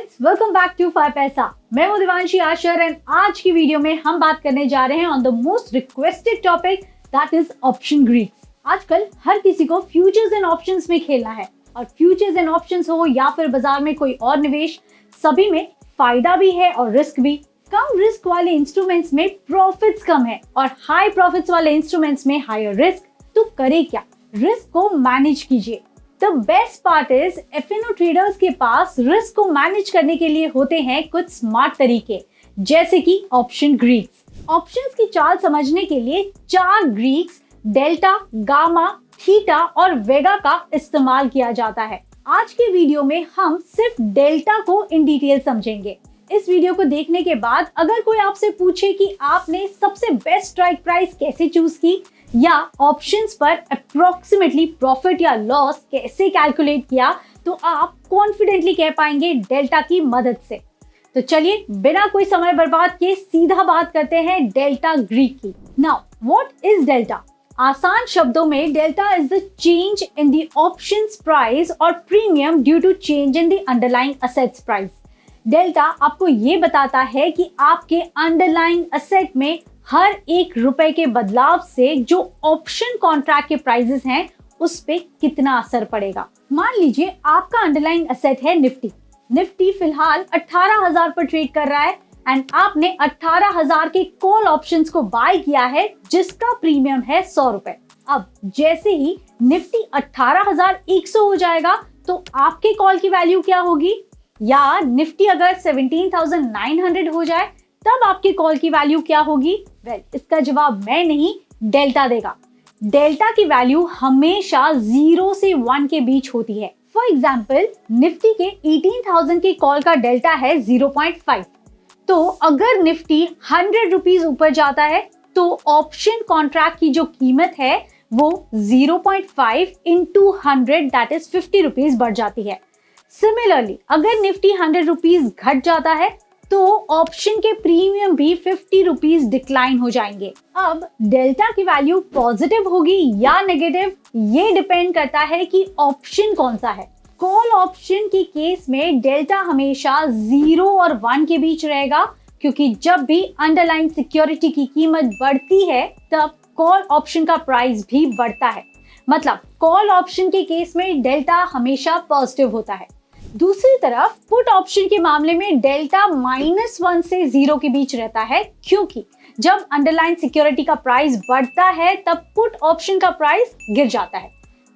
Friends, welcome back to 5 पैसा। मैं हूं दिवांशी आशर एंड आज की वीडियो में हम बात करने जा रहे हैं on the most requested topic that is option Greeks. आजकल हर किसी को फ्यूचर्स एंड ऑप्शंस में खेलना है और फ्यूचर्स एंड ऑप्शंस हो या फिर बाजार में कोई और निवेश, सभी में फायदा भी है और रिस्क भी। कम रिस्क वाले इंस्ट्रूमेंट्स में प्रॉफिट्स कम है और हाई प्रॉफिट्स वाले इंस्ट्रूमेंट्स में हायर रिस्क। तो करे क्या? रिस्क को मैनेज कीजिए। The best part is F&O traders के पास रिस्क को मैनेज करने के लिए होते हैं कुछ स्मार्ट तरीके, जैसे कि ऑप्शन ग्रीक्स। ऑप्शंस की चाल समझने के लिए 4 ग्रीक्स डेल्टा, गामा, थीटा और वेगा का इस्तेमाल किया जाता है। आज के वीडियो में हम सिर्फ डेल्टा को इन डिटेल समझेंगे। इस वीडियो को देखने के बाद अगर कोई आपसे पूछे कि आपने सबसे बेस्ट स्ट्राइक प्राइस कैसे चूज की या ऑप्शंस पर अप्रोक्सीमेटली प्रॉफिट या लॉस कैसे कैलकुलेट किया, तो आप कॉन्फिडेंटली कह पाएंगे डेल्टा की मदद से। तो चलिए बिना कोई समय बर्बाद किए सीधा बात करते हैं डेल्टा ग्रीक की। Now what is delta? आसान शब्दों में delta is the change in the options price और premium due to change in the underlying assets price. Delta आपको ये बताता है कि आपके अंडरलाइंग असेट में हर 1 रुपए के बदलाव से जो ऑप्शन कॉन्ट्रैक्ट के प्राइसेस हैं उस पे कितना असर पड़ेगा। मान लीजिए आपका अंडरलाइंग असेट है निफ्टी। निफ्टी फिलहाल 18,000 पर ट्रेड कर रहा है एंड आपने 18,000 के कॉल ऑप्शंस को बाय किया है जिसका प्रीमियम है 100 रुपए। अब जैसे ही निफ्टी 18,100 हो जाएगा तो आपके कॉल की वैल्यू क्या होगी? या निफ्टी अगर 17,900 हो जाए तब आपकी कॉल की वैल्यू क्या होगी? इसका जवाब मैं नहीं, डेल्टा देगा। डेल्टा की वैल्यू हमेशा 0 से 1 के बीच होती है। फॉर एग्जाम्पल निफ्टी के 18,000 की कॉल का डेल्टा है 0.5। तो अगर निफ्टी 100 रुपीज ऊपर जाता है तो ऑप्शन कॉन्ट्रैक्ट की जो कीमत है वो 0.5 इंटू 100 दैट इज 50 रुपीज बढ़ जाती है। सिमिलरली अगर निफ्टी 100 रुपीज घट जाता है तो ऑप्शन के प्रीमियम भी 50 रुपीज डिक्लाइन हो जाएंगे। अब डेल्टा की वैल्यू पॉजिटिव होगी या नेगेटिव, ये डिपेंड करता है कि ऑप्शन कौन सा है। कॉल ऑप्शन के केस में डेल्टा हमेशा 0 और 1 के बीच रहेगा, क्योंकि जब भी अंडरलाइन सिक्योरिटी की कीमत बढ़ती है तब कॉल ऑप्शन का प्राइस भी बढ़ता है। मतलब कॉल ऑप्शन के केस में डेल्टा हमेशा पॉजिटिव होता है। दूसरी तरफ पुट ऑप्शन के मामले में डेल्टा -1 से 0 के बीच रहता है, क्योंकि जब अंडरलाइन सिक्योरिटी का प्राइस बढ़ता है तब पुट ऑप्शन का प्राइस गिर जाता है।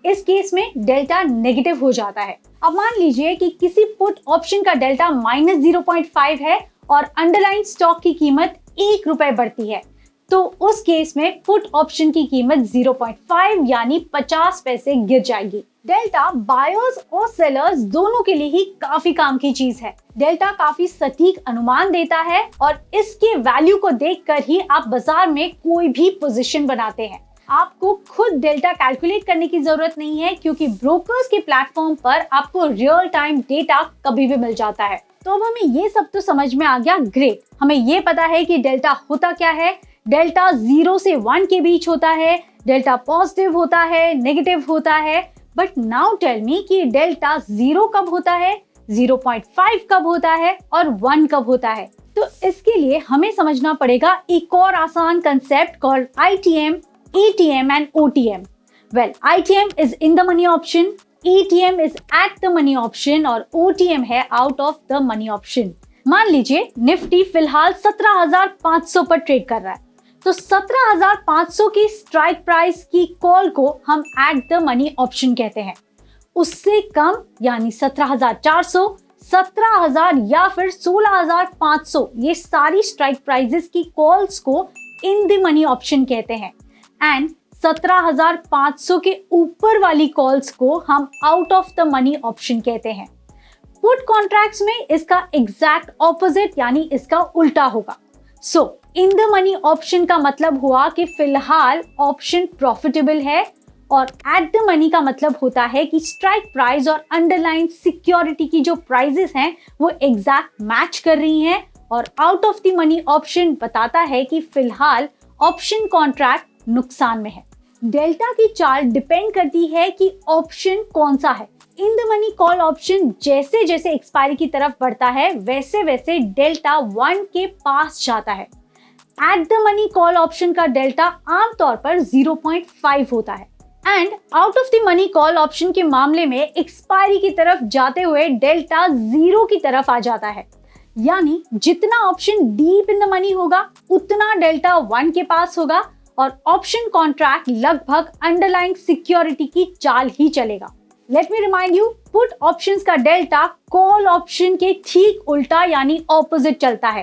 इस केस में डेल्टा नेगेटिव हो जाता है। अब मान लीजिए कि किसी पुट ऑप्शन का डेल्टा -0.5 है और अंडरलाइन स्टॉक की कीमत 1 रुपए बढ़ती है, तो उस केस में पुट ऑप्शन की कीमत 0.5 यानी 50 पैसे गिर जाएगी। डेल्टा बायर्स और सेलर्स दोनों के लिए ही काफी काम की चीज है। डेल्टा काफी सटीक अनुमान देता है और इसके वैल्यू को देखकर ही आप बाजार में कोई भी पोजीशन बनाते हैं। आपको खुद डेल्टा कैलकुलेट करने की जरूरत नहीं है, क्योंकि ब्रोकर्स के प्लेटफॉर्म पर आपको रियल टाइम डेटा कभी भी मिल जाता है। तो अब हमें ये सब तो समझ में आ गया, ग्रेट। हमें ये पता है कि डेल्टा होता क्या है। डेल्टा 0 से 1 के बीच होता है, डेल्टा पॉजिटिव होता है, नेगेटिव होता है। बट नाउ टेल मी कि डेल्टा 0 कब होता है, 0.5 कब होता है और 1 कब होता है? तो इसके लिए हमें समझना पड़ेगा एक और आसान concept called ITM, ATM and OTM। Well, ITM is in the money option, ATM is at the money option और OTM है out of the money option. मान लीजिए निफ्टी फिलहाल 17,500 पर ट्रेड कर रहा है, तो 17,500 की स्ट्राइक प्राइस की कॉल को हम एट द मनी ऑप्शन कहते हैं। उससे कम यानी 17,400, 17,000 या फिर 16,500 ये सारी स्ट्राइक प्राइसेस की कॉल्स को इन द मनी ऑप्शन कहते हैं एंड 17,500 के ऊपर वाली कॉल्स को हम out of the money option कहते हैं। पुट कॉन्ट्रैक्ट्स में इसका एग्जैक्ट ऑपोजिट यानी इसका उल्टा होगा। सो इन द मनी ऑप्शन का मतलब हुआ कि फिलहाल ऑप्शन प्रॉफिटेबल है और एट द मनी का मतलब होता है कि स्ट्राइक प्राइस और अंडरलाइन सिक्योरिटी की जो प्राइसेस हैं वो एग्जैक्ट मैच कर रही हैं और out of the money option बताता है कि फिलहाल ऑप्शन कॉन्ट्रैक्ट नुकसान में है। डेल्टा की चाल डिपेंड करती है कि ऑप्शन कौन सा है। In the money call option जैसे जैसे एक्सपायरी की तरफ बढ़ता है वैसे वैसे डेल्टा 1 के पास जाता है। At the money call option का डेल्टा आमतौर पर 0.5 होता है and out of the money call option के मामले में एक्सपायरी की तरफ जाते हुए डेल्टा 0 की तरफ आ जाता है। यानी जितना option deep in the money होगा उतना डेल्टा 1 के पास होगा और ऑप्शन कॉन्ट्रैक्ट लगभग अंडरलाइंग सिक्योरिटी की चाल ही चलेगा। Let me remind you, put options का डेल्टा कॉल ऑप्शन के ठीक उल्टा यानी ऑपोजिट चलता है।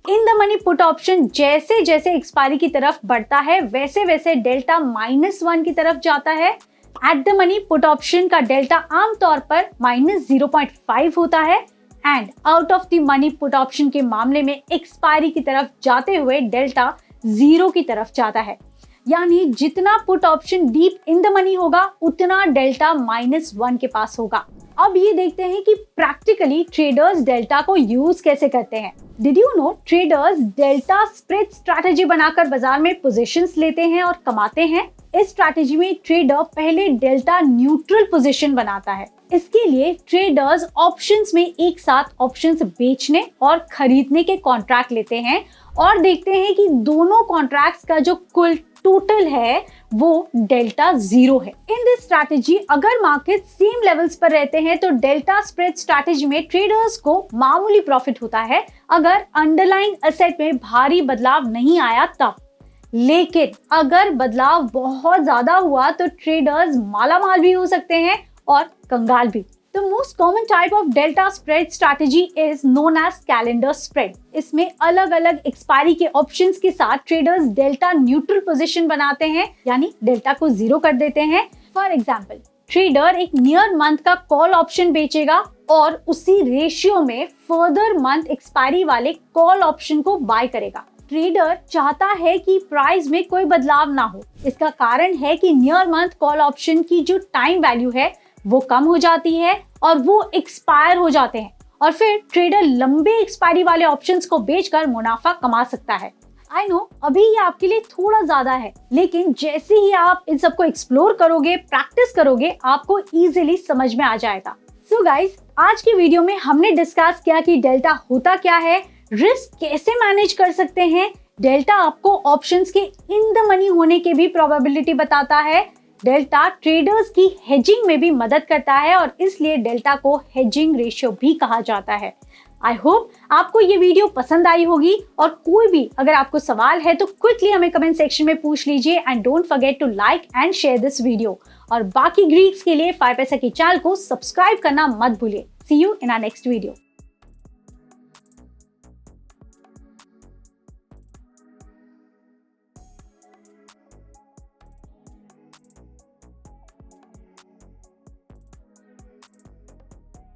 In the money put option जैसे जैसे एक्सपायरी की तरफ बढ़ता है वैसे वैसे डेल्टा -1 की तरफ जाता है। At the money put option का डेल्टा आमतौर पर -0.5 होता है and out of the money put option के मामले में एक्सपायरी की तरफ जाते हुए डेल्टा 0 की तरफ जाता है। यानी जितना put option deep in the money होगा उतना डेल्टा -1 के पास होगा। अब ये देखते हैं कि प्रैक्टिकली ट्रेडर्स डेल्टा को यूज कैसे करते हैं। Did you know traders delta spread strategy बनाकर बाजार में पोजीशंस लेते हैं और कमाते हैं। इस स्ट्रैटेजी में ट्रेडर पहले डेल्टा न्यूट्रल पोजीशन बनाता है। इसके लिए ट्रेडर्स ऑप्शंस में एक साथ ऑप्शंस बेचने और खरीदने के कॉन्ट्रैक्ट लेते हैं और देखते हैं कि दोनों कॉन्ट्रैक्ट्स का जो कुल टोटल है वो डेल्टा 0 है। इन दिस स्ट्रैटेजी अगर मार्केट सेम लेवल्स पर रहते हैं तो डेल्टा स्प्रेड स्ट्रैटेजी में ट्रेडर्स को मामूली प्रॉफिट होता है अगर अंडरलाइंग एसेट में भारी बदलाव नहीं आया तब। लेकिन अगर बदलाव बहुत ज्यादा हुआ तो ट्रेडर्स मालामाल भी हो सकते हैं और कंगाल भी। The most common type of delta spread strategy is known as calendar spread. इसमें अलग अलग एक्सपायरी के ऑप्शंस के साथ ट्रेडर्स डेल्टा न्यूट्रल पोजीशन बनाते हैं यानी डेल्टा को 0 कर देते हैं। फॉर एग्जांपल, ट्रेडर एक नियर मंथ का कॉल ऑप्शन बेचेगा और उसी रेशियो में फर्दर मंथ एक्सपायरी वाले कॉल ऑप्शन को बाय करेगा। ट्रेडर चाहता है कि प्राइस में कोई बदलाव ना हो। इसका कारण है कि नियर मंथ कॉल ऑप्शन की जो टाइम वैल्यू है वो कम हो जाती है और वो एक्सपायर हो जाते हैं और फिर ट्रेडर लंबे एक्सपायरी वाले ऑप्शंस को बेचकर मुनाफा कमा सकता है। आई नो अभी ये आपके लिए थोड़ा ज्यादा है, लेकिन जैसे ही आप इन सबको एक्सप्लोर करोगे, प्रैक्टिस करोगे, आपको इजीली समझ में आ जाएगा। सो गाइस, आज की वीडियो में हमने डिस्कस किया कि डेल्टा होता क्या है, रिस्क कैसे मैनेज कर सकते हैं, डेल्टा आपको ऑप्शंस के इन द मनी होने की भी प्रोबेबिलिटी बताता है, डेल्टा ट्रेडर्स की हेजिंग में भी मदद करता है और इसलिए डेल्टा को हेजिंग रेशियो भी कहा जाता है। आई होप आपको ये वीडियो पसंद आई होगी और कोई भी अगर आपको सवाल है तो क्विकली हमें कमेंट सेक्शन में पूछ लीजिए and don't forget to like and share this video. और बाकी ग्रीक्स के लिए 5 पैसा की चैनल को सब्सक्राइब करना मत भूलिए। See you in our next video.